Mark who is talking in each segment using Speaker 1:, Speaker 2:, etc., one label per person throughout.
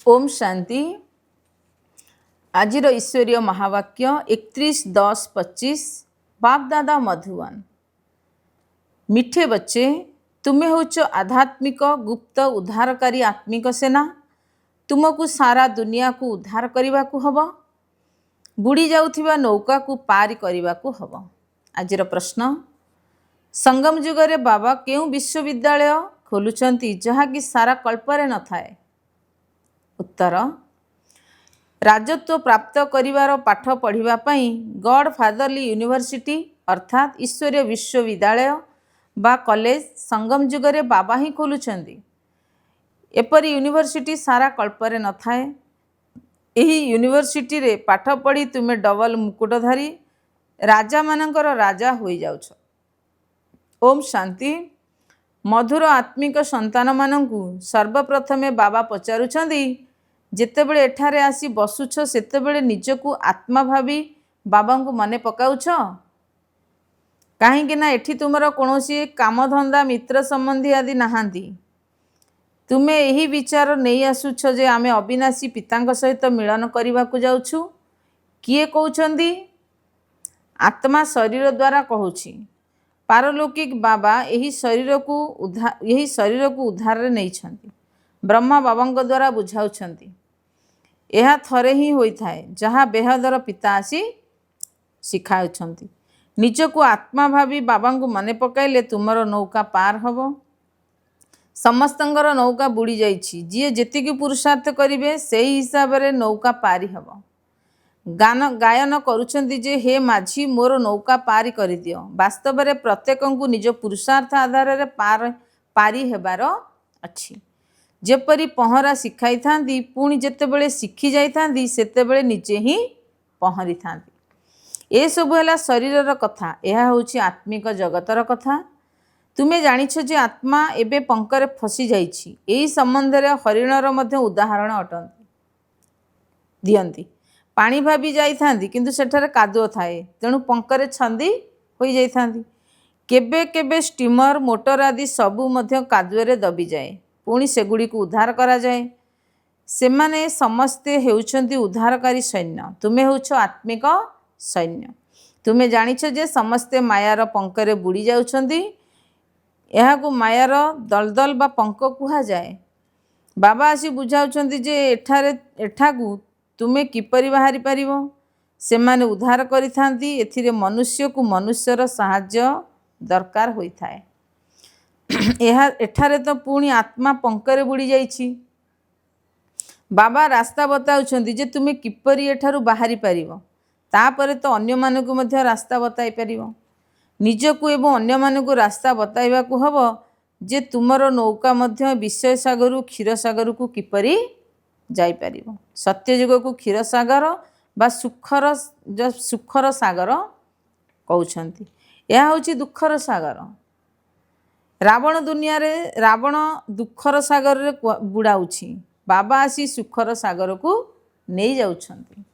Speaker 1: ओम शांति। आजिर ईश्वरीय महावाक्य 31-10-25 बाप दादा मधुबन। मिठे बच्चे, तुम्हें होच आध्यात्मिक गुप्त उद्धारकारी आत्मिक सेना। तुमको सारा दुनिया को उद्धार करने को हब। बुड़ी जाउथिबा नौका को पारी करने को हब। आजिर प्रश्न, संगम जुगरे बाबा केउ विश्वविद्यालय खोलुचंती जहाँकि सारा कल्परे न थाए? उत्तर, राजत्व प्राप्त करिवार पाठ पढ़िबा पई गॉड फादरली यूनिवर्सिटी अर्थात ईश्वरीय विश्वविद्यालय बा कॉलेज संगम जुगरे बाबा ही खोलुचंदी। एपरी यूनिवर्सिटी सारा कल्परे न थाए। एही यूनिवर्सिटी रे पाठ पढ़ी तुमे डबल मुकुटधारी राजा मानकर राजा होई जाउछ। ओम शांति। मधुर आत्मिक संतान मानंकु सर्वप्रथमे बाबा पचारुछंदी, जेतेबेले एठारे आसी बसुछ सेतेबेले निजकु आत्मा भावी बाबा को मने पकाउछ? काहेकि ना एठी तुमर कोनोसी कामधंदा मित्र संबंधी आदि नहांती। तुमे यही विचार नहीं आसुछ जे आमे अविनाशी पितांक सहित मिलन करने को जाउछु। किए कहउछंदी? आत्मा शरीर द्वारा कहूछि। पारलौकिक बाबा यही शरीर को उद्धार रे नहीं छंती। ब्रह्मा बाबा द्वारा बुझाउछंती। यह थरे ही होई थाए जहाँ बेहदर पिता आसी शिखाउछंती। निजको आत्मा भावी बाबा को मने पकाइले तुमर नौका पार हबो। समस्तंगर नौका बुड़ी जाइछि। जिए जेतिकी पुरुषार्थ करिवे सेही हिसाब रे नौका पारी हबो। गायन करुछंती जे हे माझी मोर नौका पारी करि दियो। वास्तव रे प्रत्येकंकु निज पुरुषार्थ आधार रे पारी हेबार अछि। जेपरी पहरा शिखाई थांदी पुणी जेतेबेले शिखी जाई थांदी सेतेबेले निजे ही पहरी थांदी। ए सब हैला शरीरर कथा। यह होछि आत्मिक जगतर कथा। तुमे जानिछ जे आत्मा एबे पंकरे फसी जाइछि। एही संबंध रे हरिणर मध्य उदाहरण अटंती दियंती। पानी भाबी जाई थांदी किंतु सेठारे कादुओ थाए, तेणु पंकरे छंदी होई जाई थांदी। केबे केबे स्टीमर मोटर आदि सबु मध्य कादुओरे दबी जाए, पुणी सेगुड़ी को उद्धार करा जाए। सेमाने समस्ते हेउछंती उद्धारकारी सैन्य। तुमे होछ आत्मिक सैन्य। तुमे जानिछ जे समस्ते मायार पंकरे बुड़ी जाउछंती। एहाकु मायार दलदल बा पंक कुहा जाए। बाबा आसी बुझाउछंती जे एठाकु तुमे किपरि बाहरी पारिबो। सेमाने उद्धार करिथांती। एथिरे मनुष्य को मनुष्यर साहाय्य दरकार होई थाए। एठारे तो पुणी आत्मा पंकरे बुड़ी जाइछि। बाबा रास्ता बताउछंती जे तुमे किपरि एठारु बाहरी पारिबो। तापरे तो अन्य मानकु मध्य रास्ता बताई पारिबो। निजकु एवं अन्य मानकु रास्ता बताइबा को हबो जे तुमरो नौका मध्य विषय सागर क्षीर सागर को किपरि जाई पारिबो। सत्ययुग को क्षीर सागर बा सुखर सागर कहउछंती। यह होछि दुखर सागर। रावण दुनिया रे रावण दुखर सागर रे बुड़ाउछि। बाबा आसी सुखर सागर को नहीं जाउछंती।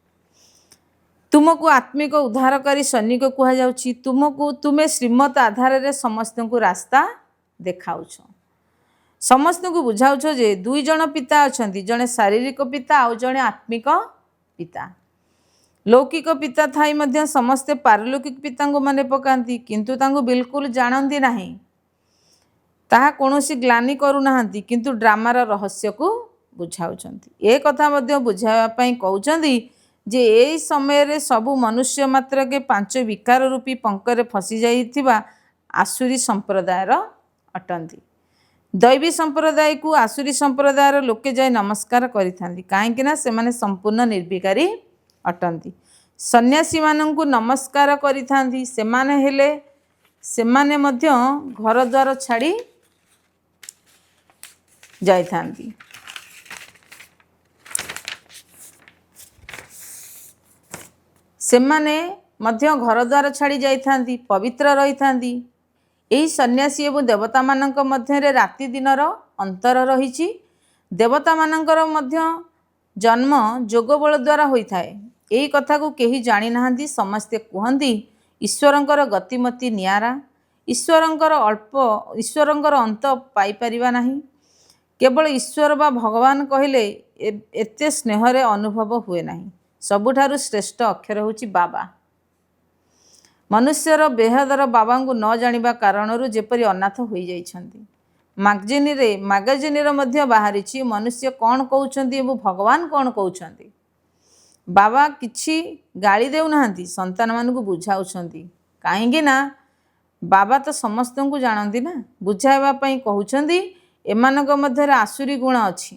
Speaker 1: तुमको आत्मिक उद्धारकारी सैनिक कुहा जाउछि। तुमे श्रीमत आधार रे समस्त को रास्ता देखाउछ। समस्त को बुझाउछ जे दुई जन पिता अछंती, जने शारीरिक पिता और जने आत्मिक पिता। लौकिक पिता थाई मध्य समस्ते पारलौकिक पिता को मने पकांती, किंतु तांको बिल्कुल जानती नहीं। ताहा कोनोसी ग्लानि करू नाहंती, किंतु ड्रामार रहस्य को बुझाउछंती। ए कथा मध्य बुझावा पई कहउछंती जे एई समय रे सबु मनुष्य मात्र के पांच विकार रूपी पंकरे फसी जाइथिबा आसुरी संप्रदायर अटंती। दैवी संप्रदाय को आसुरी संप्रदायर लोके जाय नमस्कार करिथांती, काहेकि ना सेमाने संपूर्ण निर्विकारी अटंती। सन्यासी मानंकु नमस्कार करिथांती। सेमाने मध्य घर द्वार छाड़ी जाइथांती। सेमाने मध्य घर द्वार छाड़ी जाइथांती, पवित्र रहिथांती। एही सन्यासी एवं देवता मानक मध्य रे राति दिनर अंतर रहिछि। देवता मानकर मध्य जन्म जोगबल द्वारा होई थाए। एही कथा को केही जानि नाहंती। समस्ते कहंती ईश्वरंकर गतिमति नियारा। ईश्वरंकर अंत पाई परिबा नाही। केवल ईश्वर बा भगवान कहले एते स्नेहरे अनुभव हुए नहीं। सबुठारु श्रेष्ठ अक्षर होची बाबा। मनुष्यर बेहदर बाबा को न जानिबा कारणरू जेपरी अनाथ होई जाइछन्ति। मैगजीन मध्य बाहरी मनुष्य कौन कहउछन्ति एवं भगवान कौन कहउछन्ति। बाबा किछि गाली देउनाहांती, संतान मानकु बुझाउछन्ति। काहेकि ना बाबा तो समस्त को जानती ना, बुझाइबा पई कहउछन्ति। एमानक मध्यरे आसुरी गुण अछि,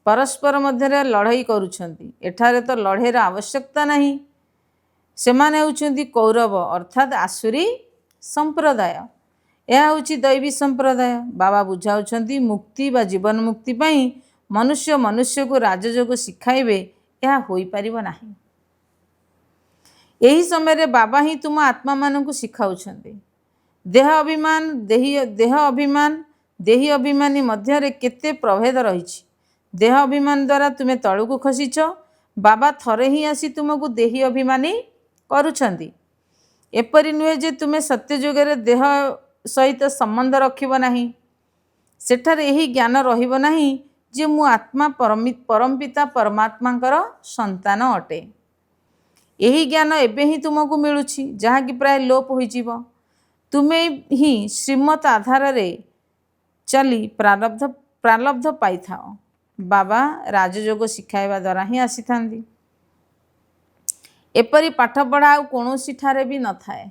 Speaker 1: परस्पर मध्यरे लड़ाई करुछन्ति। एठारे तो लड़ाईर आवश्यकता नहीं। सेमाने होउछन्ति कौरव अर्थात आसुरी संप्रदाय। यह होउछि दैवी संप्रदाय। बाबा बुझाउछन्ति मुक्ति बा जीवन मुक्ति पई मनुष्य मनुष्य को राजयोग शिखाइबे, यह होई परिबो नाही। एही समय बाबा ही तुम आत्मा मानकु शिखाउछन्ति। देह अभिमान देही अभिमानी मध्यरे केते प्रभेद रहिछि। देह अभिमान द्वारा तुम्हें तळुकु खसिछ। बाबा थरे ही आसी तुमको देही अभिमानी करुछन्ति। एपरि नुहे जे तुम्हें सत्य जुगरे देह सहित संबंध रखिब नाही। सेठारे एही ज्ञान रहिब नाही जे मु आत्मा परमपिता परमात्मांकर संतान अटे। यही ज्ञान एबे ही तुमको मिलुछि, जहा कि प्राय लोप होइजिब। तुम्हें ही श्रीमत आधार रे चली प्रारब्ध पाई थाओ। बाबा राजयोग शिखाइबा द्वारा ही आसी थांदी। एपरी पाठ पढ़ा आ कोनोसी ठारे भी न थाए।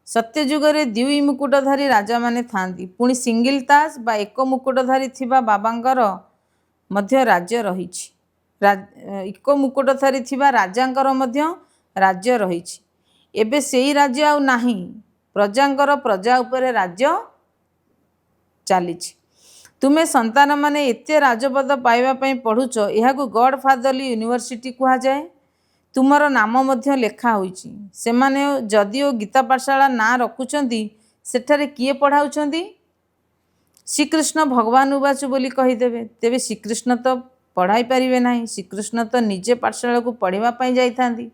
Speaker 1: सत्य जुगरे दुई मुकुटधारी राजा माने थांदी। पुणी सिंगिल तास बा एक मुकुटधारी थिबा बाबांकर मध्य राज्य रहिछि। एक मुकुटधारी थिबा राजांकर मध्य राज्य रहिछि। एबे सेही राज्य आउ नाही। प्रजांकर प्रजा उपरे राज्य चलीछि। तुम्हें संतान माने एते राजपद पाइबा पई पढ़ुछ, एहाकु गॉड फादरली यूनिवर्सिटी कहा जाए। तुमर नाम मध्य लेखा होइछि। सेमाने जदिओ गीता पाठशाला ना रखुछन्ति, सेठारे किए पढ़ाउछन्ति? श्रीकृष्ण भगवान उवाच बोली कहीदेवे। तेबे श्रीकृष्ण तो पढ़ाई पारिबे नाही। श्रीकृष्ण तो निजे पाठशाला को पढ़िबा पई जाइथांती।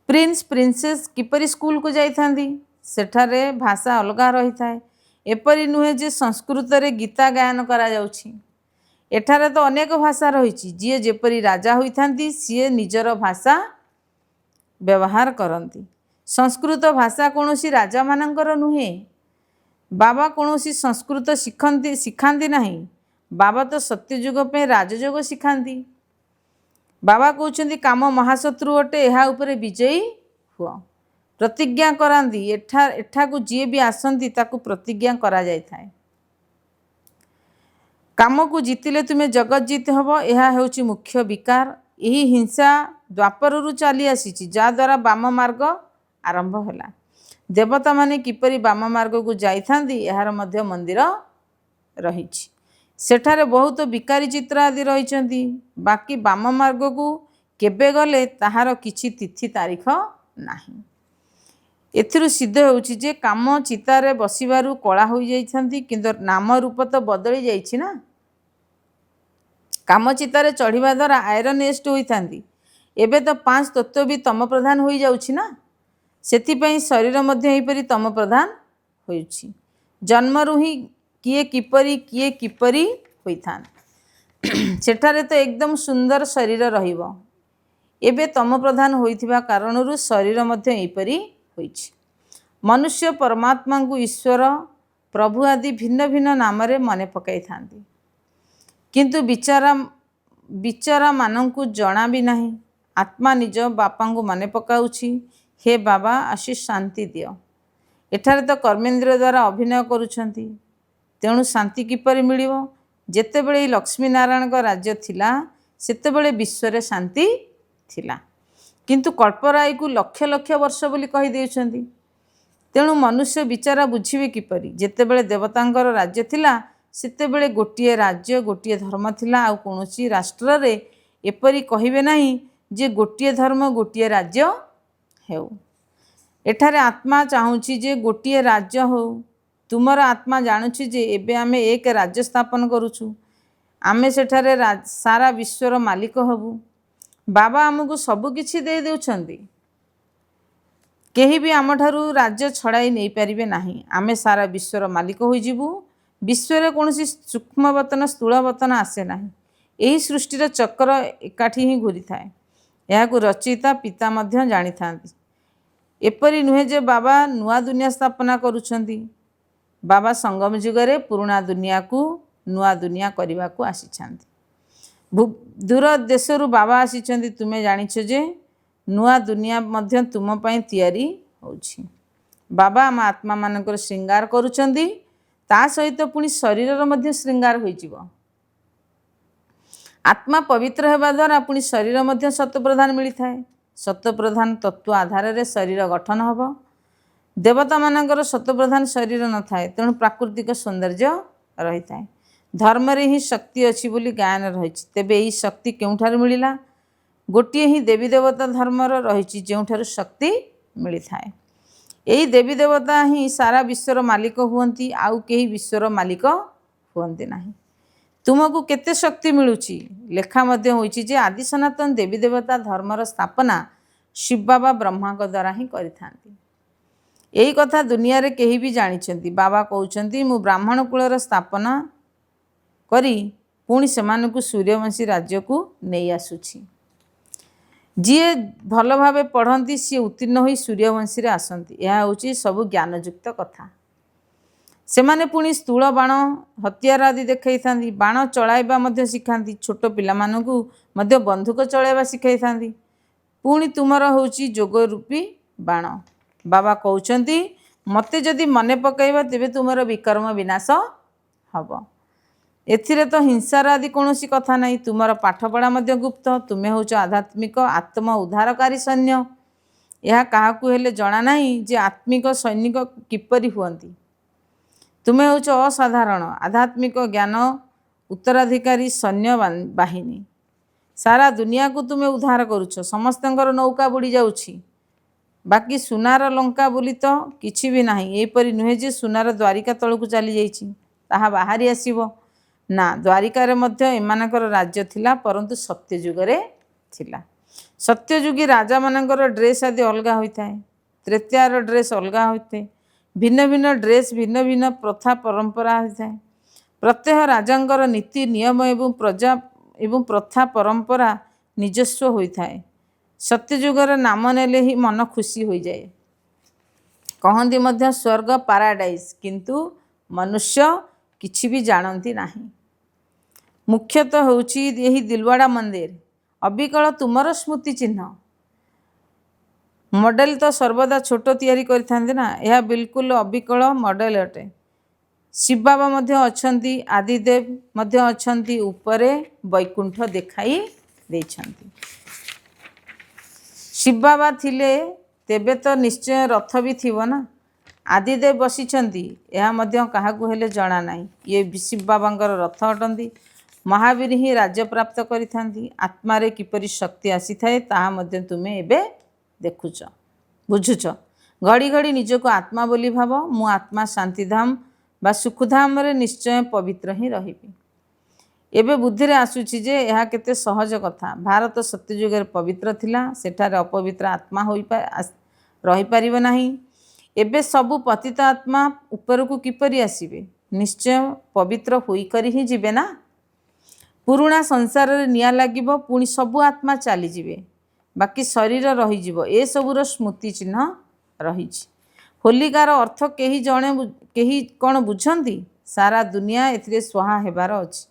Speaker 1: प्रिंस प्रिंसेस किपरि स्कूल को जाइथांती? सेठारे भाषा अलगा रही थाए। एपरि नुहे जे संस्कृत रे गीता गायन करा जाउछि। एठारे तो अनेक भाषा रही। जी जेपरी राजा होइथांती सीए निजर भाषा व्यवहार करती। संस्कृत भाषा कौनसी राजा मानकर नुहे। बाबा कौनसी संस्कृत शिखाती नहीं। बाबा तो सत्ययुग पे राजयोग शिखाती। बाबा कहते काम महाशत्रु अटे, एहा उपरे विजयी हुआ। प्रतिज्ञा करांती। एठा को जी भी आसती ताकू प्रतिज्ञा करा जाय थाए। काम को जीतिले तुम्हें जगत जीत हम। यह होची मुख्य विकार। यही हिंसा द्वापर चली आसी, जद्वारा वाम मार्ग आरंभ होला। देवता माने किपरि वाम मार्ग को जाइथांती, यार मध्य मंदिर रही। सेठारे बहुत विकारी चित्र आदि रही। बाकी वाम मार्ग को केबे गले ताहार किछि तिथि तारीख नाही। एथिरु सिद्ध होउछि जे काम चितारे बसिबारु कला होई जाइछन्ति, किंतु नाम रूप तो बदली जाइछि ना। काम चितारे चढ़िबा द्वारा आयरन एस्ट होइथांती। एबे तो 5 तत्व भी तम प्रधान होई जाउछि ना। सेथिपई शरीर मध्य एहिपरि तम प्रधान होइछि। जन्मरु ही किए किपरि होइथान। सेठारे तो एकदम सुंदर शरीर रहिबो। एबे तम प्रधान होइथिबा कारणरु शरीर मध्य एहिपरि होइछि। मनुष्य परमात्मा को ईश्वर प्रभु आदि भिन्न भिन्न नाम रे मने पकाई थांती, किंतु बिचारा मानंकु जना भी नहीं। आत्मा निज बापा को मने पकाउछि, हे बाबा आशीष शांति दियो। एठारे तो कर्मेंद्र द्वारा अभिनय करुछन्ति, तेणु शांति किपरि मिलिबो? जेतेबेले लक्ष्मी नारायण का राज्य थिला, सेतेबेले विश्व शांति थिला, किंतु कल्पराय को लक्ष लक्ष वर्ष बोली कहि देउछन्ति। तेणु मनुष्य विचारा बुझिबे किपरि? जेतेबेले देवतांकर राज्य थिला, सेतेबेले गोटिए राज्य गोटिए धर्म थिला। आ कोनोसी राष्ट्र रे एपरि कहिबे नाही जे गोटिए धर्म गोटिए राज्य हेउ। एठारे आत्मा चाहूछि जे गोटिए राज्य हो। तुमर आत्मा जानुछि जे एबे आमे एक राज्य स्थापन करूछु। आमे सेठारे सारा विश्वर मालिक हबु। बाबा आमको सबु किछि दे देउछन्ति। केही भी आम ठारू राज्य छड़ाई नहीं पारिबे नाही। आमे सारा विश्वर मालिक होई जिबु। विश्व कौन सूक्ष्मवतन स्थूलवतन आसे ना। यही सृष्टिर चक्र एकाठी ही घूरी थाए। यह रचयिता पिता मध्य जानी था। एपरी नुहे जे बाबा नुआ दुनिया स्थापना करुछंती। बाबा संगम जुगरे पुराणा दुनिया को नुआ दुनिया करने को आसीछंती। दूर देशरू बाबा आसीछंती। तुमे जानिछ जे नुआ दुनिया मध्य तुम पई तैयारी होछि। बाबा आम आत्मा मानकर श्रृंगार करुछंती। ता सहित पुणी शरीर मध्य श्रृंगार होई जिवो। आत्मा पवित्र हेबा द्वारा पुणी शरीर मध्य सत्वप्रधान मिली थाए। सत्वप्रधान तत्व आधार रे शरीर गठन हब। देवता मानकर सत्वप्रधान शरीर न थाए, तेणु प्राकृतिक सौंदर्य रही थाए। धर्म रे ही शक्ति अच्छी बोली गायन रही। तेबे यही शक्ति केउठार मिलिला? गोटिए ही देवी देवता धर्मर रही जोठार शक्ति मिली थाए। यही देवी देवता ही सारा विश्वर मालिक हुअंती, आउ केही विश्वर मालिक हुअंती नाही। तुमको केते शक्ति मिलुची? लेखा मध्य होइची जे आदि सनातन देवी देवता धर्मर स्थापना शिव बाबा ब्रह्मा को द्वारा ही करिथांती। यही कथा दुनिया रे केही भी जानिछंती। बाबा कहउछंती मु ब्राह्मण कुलर स्थापना करी पुणी सेमानकु सूर्यवंशी राज्य को नहीं आसुची। जीए भल भावे पढ़ती सी उत्तीर्ण होई सूर्यवंशी रे आसंती। यह होची सबु ज्ञानयुक्त कथा। सेमाने पुणी स्थूल बाण हथियार आदि देखई थांती। बाण चलाइबा मध्य शिखांती। छोट पिला मानकु मध्य बंदूक चलाइबा शिखाई थांती। पुणी तुमर होची जोग रूपी बाण। बाबा कहउछंती मते जदि मने पकाइबा तेबे तुमर विकर्म विनाश हब। एथिरे तो हिंसार आदि कौनसी कथा नहीं। तुमर पाठपढ़ा मध्य गुप्त। तुम्हें होच आध्यात्मिक आत्म उद्धारकारी सैन्य। यह काहाकु हेले जणा नहीं जे आत्मिक सैनिक किपरि हुअंती। तुम्हें होच असाधारण आध्यात्मिक ज्ञान उत्तराधिकारी सैन्य बाहिनी। सारा दुनिया को तुम्हें उद्धार करुछ। समस्तंकर नौका बुड़ी जाउछि। बाकी सुनार लंका बोली तो किछि भी नहीं। एपरि नुहे जे सुनार द्वारिका तलकु चली जाइछि, ताहा बाहरी आसीबो ना। द्वारिका रे मध्य एमानकर राज्य थिला, परंतु सत्ययुगरे थिला। सत्ययुगी राजा मानकर ड्रेस आदि अलगा होइथाए। त्रेतार ड्रेस अलगा होइथे। भिन्न भिन्न ड्रेस भिन्न भिन्न प्रथा परंपरा होइथाए। प्रत्येक राजांकर नीति नियम एवं प्रजा एवं प्रथा परंपरा निजस्व होइथाए। सत्ययुगर नाम नेले ही मन खुशी हो जाए। कहती मध्य स्वर्ग पाराडाइज, किंतु मनुष्य किछि भी जानती नहीं। मुख्यतः होची यही दिलवाड़ा मंदिर अबिकल तुमर स्मृति चिन्ह। मॉडल तो सर्वदा छोट तैयारी करिथांते ना। यह बिल्कुल अबिकल मॉडल अटे। शिव बाबा मध्य अछंती, आदिदेव मध्य अछंती। उपरे वैकुंठ देखाई देछंती। शिव बाबा थिले तेबे तो निश्चय रथ भी थिबो ना। आदिदेव बसिछंती, यह मध्य काहाकु हेले जणा नाही। ये शिव बाबांकर रथ अटंती। महावीर ही राज्य प्राप्त करिथांती। आत्मारे किपरि शक्ति आसी थाए ताहा मध्य तुमे एबे देखुछ बुझुछ। घड़ी घड़ी निजको आत्मा बोली भाव। मु आत्मा शांतिधाम बा सुखधाम रे निश्चय पवित्र ही रहिबी। एबे बुद्धि रे आसुछि जे यह केते सहज कथा। भारत सत्ययुग पवित्र थिला, सेठारे अपवित्र आत्मा रही पारिबो नाही। एबे सबु पतित आत्मा ऊपर को किपरि आसीबे? निश्चय पवित्र होई करी ही जिबे ना। पुरुणा संसार रे निया लागिबो, पुणी सबु आत्मा चली जिबे, बाकी शरीर रही जिवो। ए सबुर स्मृति चिन्ह रहिछि। होलिकार अर्थ केही जणे केही कोन बुझंती? सारा दुनिया एथिरे स्वाहा हेबार अछि।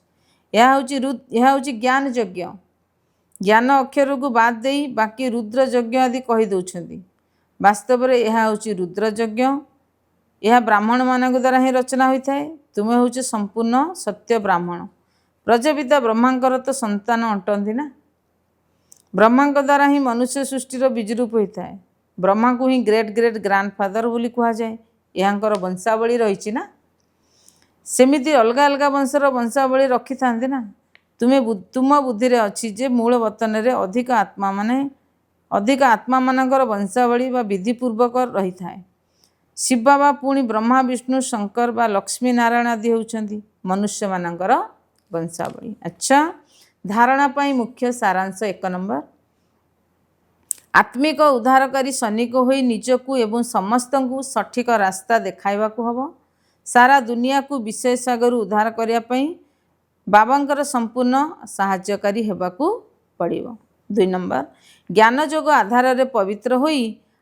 Speaker 1: यह हूँ ज्ञान यज्ञ। ज्ञान अक्षर को बाद दे बाकी रुद्र यज्ञ आदि कही दौरान। वास्तव में यह हूँ रुद्र यज्ञ। यह ब्राह्मण मान द्वारा ही रचना होता है। तुम्हें हूँ संपूर्ण सत्य ब्राह्मण। प्रजापिता ब्रह्मांकर तो संतान अंटती ना। ब्रह्मा द्वारा ही मनुष्य सृष्टिर बीजरूप होता है। ब्रह्मा को ही ग्रेट ग्रेट ग्रांडफादर बोली कहा जाए। यहाँ वंशावली रही ना। सेमिति अलग अलग वंशर वंशावली रखी था ना। तुम बुद्धि रे अच्छी जे मूल वतन रे अधिक आत्मा मानकर वंशावली व विधिपूर्वक रही थाए। शिव बाबा पुणी ब्रह्मा विष्णु शंकर बा लक्ष्मी नारायण आदि होउछंती मनुष्य मानकर वंशावली। अच्छा, धारणा पाई मुख्य सारांश 1 नंबर। आत्मिक उद्धारकारी सैनिक होई निजकू एवं समस्त को सठिक रास्ता देखाइबा को हबो। सारा दुनिया को विषय सागर उद्धार करने बाबांकर संपूर्ण साहाय्यकारी हेबाकू पड़िबो। 2 नंबर ज्ञान जोग आधार रे पवित्र होई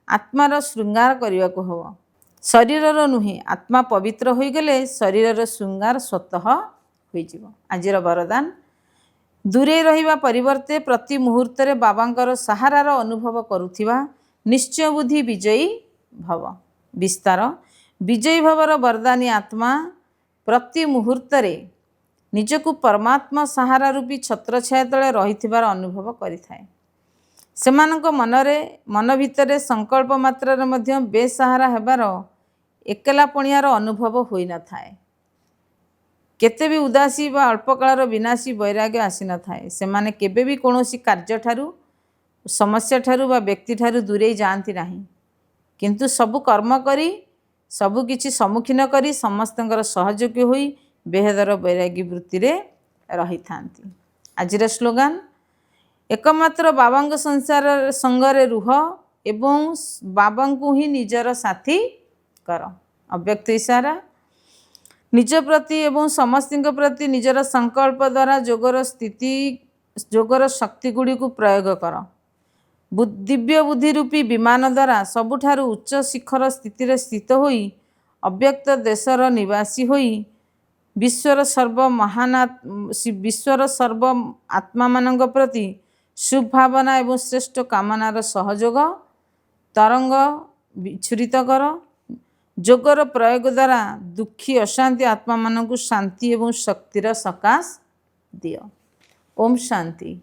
Speaker 1: आत्मार श्रृंगार करने को हब। शरीर नुहे आत्मा पवित्र हो गले शरीर श्रृंगार स्वतः हो। आजिर वरदान दूरे रहिबा परिवर्ते प्रति मुहूर्त रे बाबांकर सहारार अनुभव करुथिबा निश्चय बुद्धि विजयी भव। विस्तार विजयी भवर वरदानी आत्मा प्रति मुहूर्त रे निजकु परमात्मा सहारा रूपी छत्र छाया तले रहिथिबार अनुभव करिथाए। सेमानक मन भितर संकल्प मात्र मध्य बेसहारा हेबार एकला पणियार अनुभव होई न थाए। केते भी उदासी बा अल्पकालर विनाशी वैराग्य आसी न थाए। सेमाने केबे भी कोनोसी कार्य ठारू समस्या ठारू बा व्यक्ति ठारू दूरे जाती नहीं, किंतु सबु कर्म करी सबु किछि सम्मुखीन करी समस्तंकर सहयोगी होई बेहदर वैरागी वृत्ति रे रही थांती। आजिर स्लोगान एकमात्र बाबांग संसार संगरे रुह एवं बाबांकु ही निजर साथी कर। अव्यक्त इशारा निज प्रति एवं समस्त प्रति निजर संकल्प द्वारा जोगर स्थिति जोगर शक्ति गुड़ी को प्रयोग कर। दिव्य बुद्धि रूपी विमान द्वारा सबुठारु उच्च शिखर स्थिति स्थित होई अव्यक्त देशर निवासी होई विश्वर सर्व विश्वर सर्व आत्मा मानक प्रति शुभभावना एवं श्रेष्ठ कामनार सहयोग तरंग विच्छुरित कर। जोगर प्रयोग द्वारा दुखी अशांति आत्मा मानक शांति एवं शक्तिर सकाश दियो। ओम शांति।